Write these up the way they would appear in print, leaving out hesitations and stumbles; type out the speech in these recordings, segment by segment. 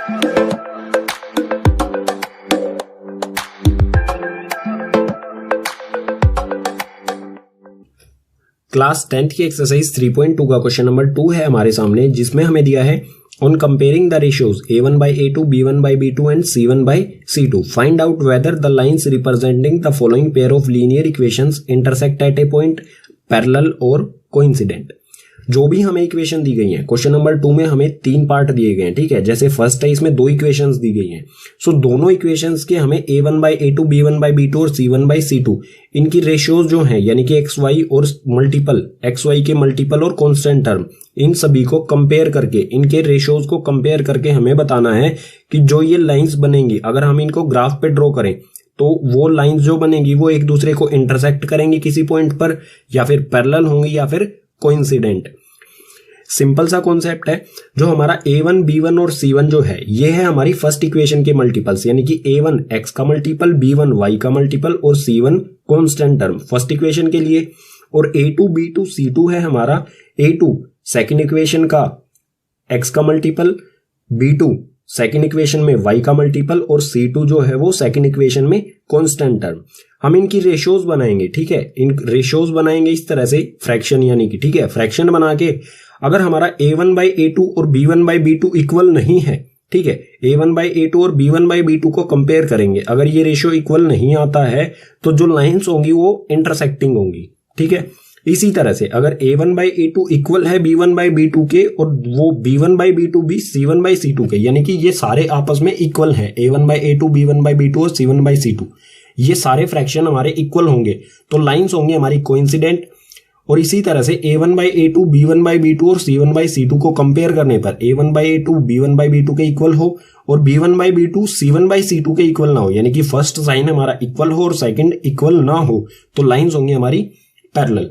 Class 10th की exercise 3.2 का question number 2 है हमारे सामने, जिसमें हमें दिया है on comparing the ratios a1 by a2, b1 by b2 and c1 by c2 find out whether the lines representing the following pair of linear equations intersect at A point parallel और coincident. जो भी हमें equation दी गई है question number 2 में हमें 3 part दिए गए हैं, ठीक है। जैसे फर्स्ट है, इसमें 2 इक्वेशंस दी गई हैं। सो दोनों इक्वेशंस के हमें a1 by a2, b1 by b2 और c1 by c2 इनकी रेशियोज जो हैं, यानी कि xy और मल्टीपल xy के मल्टीपल और कांस्टेंट टर्म, इन सभी को कंपेयर करके, इनके रेशियोज को कंपेयर करके हमें बताना है कि जो ये लाइंस बनेंगी, अगर हम इनको ग्राफ पे ड्रॉ करें तो वो लाइंस जो बनेंगी वो एक दूसरे को इंटरसेक्ट करेंगी किसी पॉइंट पर, या फिर पैरेलल होंगी या फिर कोइंसिडेंट। सिंपल सा कॉन्सेप्ट है। जो हमारा a1, b1 और c1 जो है, ये है हमारी फर्स्ट इक्वेशन के मल्टीपल्स, यानी कि a1 x का मल्टीपल, b1 y का मल्टीपल और c1 constant term first equation के लिए। और a2, b2, c2 है हमारा a2 सेकंड इक्वेशन का x का मल्टीपल, b2 सेकंड इक्वेशन में y का मल्टीपल और c2 जो है वो सेकंड इक्वेशन में कांस्टेंट टर्म। हम इनकी रेशियोज बनाएंगे, ठीक है। इन रेशियोज बनाएंगे इस तरह से फ्रैक्शन, यानी कि ठीक है, फ्रैक्शन बना के अगर हमारा a1 by a2 और b1 by b2 इक्वल नहीं है, ठीक है, a1 by a2 और b1 by b2 को कंपेयर करेंगे, अगर ये रेशियो इक्वल नहीं आता है तो जो लाइंस होंगी वो इंटरसेक्टिंग होंगी, ठीक है। इसी तरह से अगर a1 by a2 इक्वल है b1 by b2 के और वो b1 by b2 भी c1 by c2 के, यानी कि ये सारे आपस में इक्वल हैं, a1 by a2, b1 by b2 और c1 by c2, ये सारे फ्रैक्शन हमारे इक्वल होंगे तो लाइंस होंगी हमारी कोइंसिडेंट। और इसी तरह से a1 by a2, b1 by b2 और c1 by c2 को कंपेयर करने पर a1 by a2, b1 by b2 के इक्वल हो और b1 by b2 c1 by c2 के इक्वल ना हो, यानी कि फर्स्ट साइन हमारा इक्वल हो और सेकंड इक्वल ना हो, तो लाइंस होंगी हमारी पैरेलल।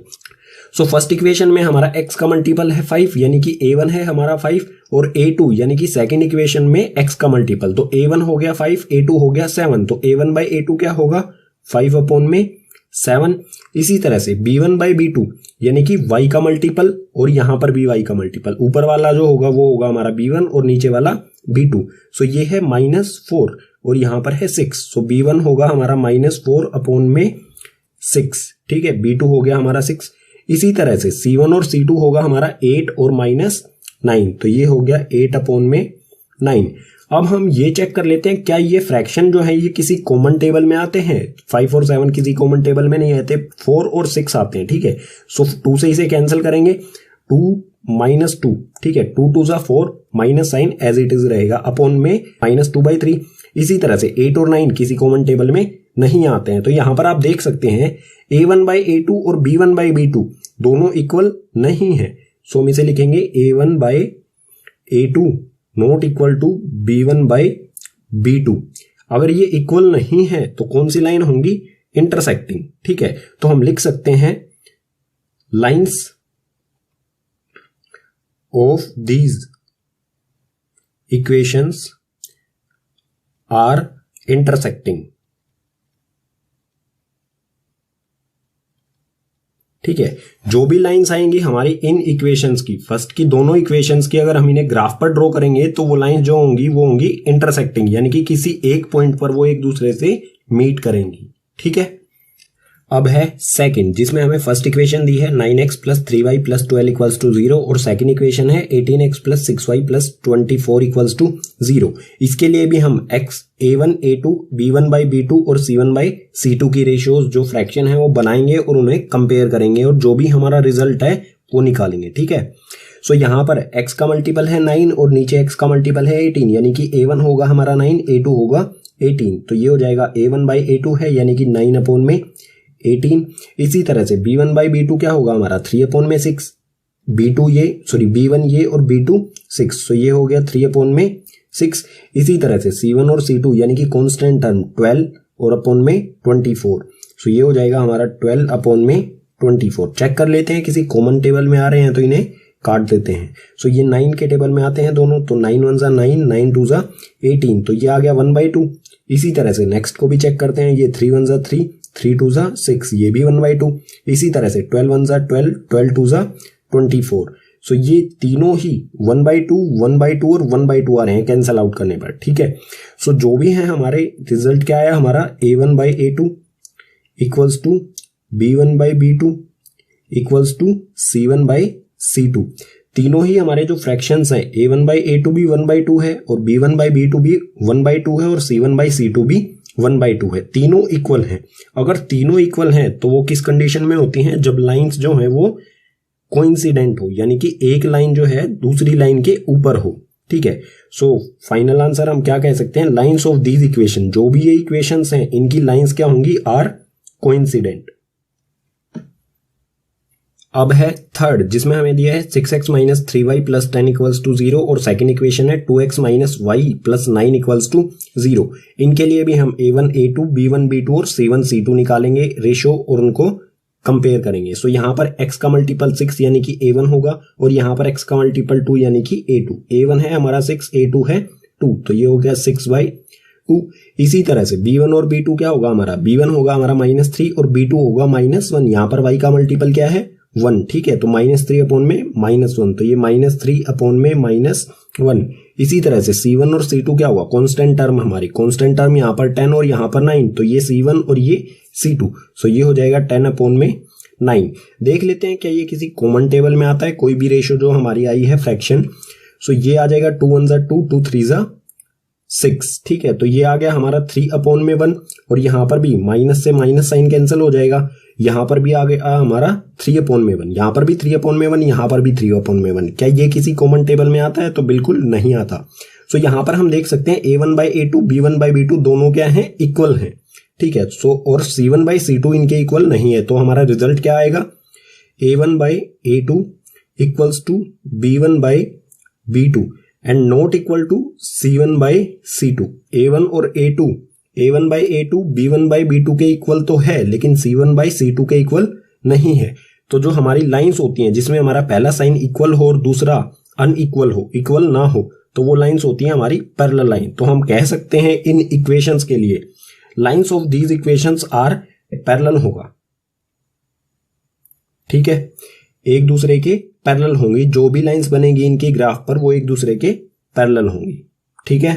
सो फर्स्ट इक्वेशन में हमारा x का मल्टीपल है 5, यानी कि a1 है हमारा 5, और a2 यानी कि सेकंड इक्वेशन में x का मल्टीपल, तो a1 हो गया 5, a2 हो गया 7, तो a1 by a2 क्या होगा 5 अपॉन में 7। इसी तरह से b1 by b2 यानी कि y का मल्टीपल और यहां पर भी y का मल्टीपल, ऊपर वाला जो होगा वो होगा हमारा b1 और नीचे वाला b2। सो ये है -4 और यहां पर है 6, सो b1 होगा हमारा -4 अपॉन में 6, ठीक है, b2 हो गया हमारा 6। इसी तरह से c1 और c2 होगा हमारा 8 और -9, तो ये हो गया 8 अपॉन में 9। अब हम ये चेक कर लेते हैं क्या ये फ्रैक्शन जो है ये किसी कॉमन टेबल में आते हैं। 5 और 7 किसी कॉमन टेबल में नहीं आते, 4 और 6 आते हैं, ठीक है। सो 2 से इसे कैंसिल करेंगे, 2 -2, ठीक है, 2 2 जा 4, minus sign as it is रहेगा अपॉन में -2/3। इसी तरह से 8 और 9 किसी कॉमन टेबल में नहीं आते हैं, तो यहां पर आप देख सकते हैं a1 by a2 और b1 by b2 दोनों इक्वल नहीं है। सो हम इसे लिखेंगे a1 by a2 not equal to b1 by b2। अगर ये इक्वल नहीं है तो कौन सी लाइन होंगी, इंटरसेक्टिंग, ठीक है। तो हम लिख सकते हैं lines of these equations are intersecting, ठीक है। जो भी लाइंस आएंगी हमारी इन इक्वेशंस की, फर्स्ट की दोनों इक्वेशंस की, अगर हम इन्हें ग्राफ पर ड्रॉ करेंगे तो वो लाइंस जो होंगी वो होंगी इंटरसेक्टिंग, यानी कि किसी एक पॉइंट पर वो एक दूसरे से मीट करेंगी, ठीक है। अब है सेकंड, जिसमें हमें फर्स्ट इक्वेशन दी है 9x + 3y + 12 = 0 और सेकंड इक्वेशन है 18x + 6y + 24 = 0। इसके लिए भी हम a1, a2, b1 by b2 और c1 by c2 की रेशियोज जो फ्रैक्शन है वो बनाएंगे और उन्हें कंपेयर करेंगे और जो भी हमारा रिजल्ट है वो निकालेंगे, ठीक है। सो यहां पर x का मल्टीपल है 9 और नीचे x का मल्टीपल है 18, यानी कि a1 होगा हमारा 9, a2 होगा 18, तो ये हो जाएगा a1 by a2 है, यानी कि 9 अपॉन में 18। इसी तरह से b1 by b2 क्या होगा हमारा 3 अपॉन में 6, b1 ये और b2 6, सो ये हो गया 3 अपॉन में 6। इसी तरह से c1 और c2 यानी कि कांस्टेंट टर्म 12 और अपॉन में 24, सो ये हो जाएगा हमारा 12 अपॉन में 24। चेक कर लेते हैं किसी कॉमन टेबल में आ रहे हैं तो इन्हें काट देते हैं। सो ये 9 के टेबल में आते हैं दोनों, तो 9 1 जा 9, 9 2 जा 18, तो ये आ गया 1/2। इसी तरह से नेक्स्ट को भी चेक करते हैं, ये 3 1 जा 3, 3 2 जा 6, ये भी 1/2। इसी तरह से 12 1 जा 12, 12 2 जा 24, सो ये तीनों ही 1/2, 1/2 और 1/2 आ रहे हैं कैंसल आउट करने पर, ठीक है। सो जो भी है हमारे रिजल्ट क्या आया हमारा, a1/a2 equals to b1/b2 equals to c1/c2। तीनों ही हमारे जो फ्रैक्शंस हैं a1/a2 भी 1/2 है और b1/b2 भी 1/2 है और c1/c2 भी 1/2 है, तीनों इक्वल हैं। अगर तीनों इक्वल हैं तो वो किस कंडीशन में होती हैं, जब लाइंस जो है वो कोइंसिडेंट हो, यानी कि एक लाइन जो है दूसरी लाइन के ऊपर हो, ठीक है। सो फाइनल आंसर हम क्या कह सकते हैं, लाइंस ऑफ दीज इक्वेशन, जो भी ये इक्वेशंस हैं इनकी लाइंस क्या होंगी, आर कोइंसिडेंट। अब है थर्ड, जिसमें हमें दिया है 6x minus 3y plus 10 equals to 0 और सेकंड इक्वेशन है 2x minus y plus 9 equals to 0। इनके लिए भी हम a1 a2 b1 b2 और c1 c2 निकालेंगे रेशो और उनको कंपेयर करेंगे। सो यहाँ पर x का मल्टीपल 6 यानी कि a1 होगा और यहाँ पर x का मल्टीपल 2 यानी कि a2। a1 है हमारा 6, a2 है 2, तो ये हो गया 6/2। इसी तरह से b1 और b2 क्या होगा हमारा, b1 होगा हमारा -3 और b2 होगा -1। यहाँ पर y का मल्टीपल क्या है, 1, ठीक है। तो -3 अपॉन में -1, तो ये -3 अपॉन में -1। इसी तरह से c1 और c2 क्या होगा, कांस्टेंट टर्म, हमारी कांस्टेंट टर्म यहाँ पर 10 और यहाँ पर 9, तो ये c1 और ये c2, सो ये हो जाएगा 10 अपॉन में 9। देख लेते हैं क्या ये किसी कॉमन टेबल में आता है, कोई भी रेशो जो हमारी आई है फ्रैक्शन। सो ये आ जाएगा 2 1 2, 2 3 6, ठीक है। तो ये आ गया हमारा 3 अपॉन में 1 और यहाँ पर भी माइनस से माइनस साइन कैंसिल हो जाएगा। यहाँ पर भी आ गया हमारा 3 अपॉन में 1, यहाँ पर भी 3 अपॉन में 1, यहाँ पर भी 3 अपॉन में 1। क्या ये किसी कॉमन टेबल में आता है, तो बिल्कुल नहीं आता। सो यहाँ पर हम देख सकते हैं a1/a2 b1/b2 दोनों क्या हैं, इक्वल हैं, ठीक है। सो और c1/c2 इनके इक्वल नहीं है, तो हमारा रिजल्ट क्या आएगा, a1/a2 equals to b1/b2 and not equal to c1/c2। a1 और a1/a2 b1/b2 के इक्वल तो है, लेकिन c1/c2 के इक्वल नहीं है। तो जो हमारी लाइंस होती हैं जिसमें हमारा पहला साइन इक्वल हो और दूसरा अनइक्वल हो, इक्वल ना हो, तो वो लाइंस होती हैं हमारी पैरेलल लाइन। तो हम कह सकते हैं इन इक्वेशंस के लिए lines of these equations are parallel होगा, ठीक है, एक दूसरे के पैरेलल होंगी। जो भी लाइंस बनेगी इनकी ग्राफ पर वो एक दूसरे के पैरेलल होंगी, ठीक है।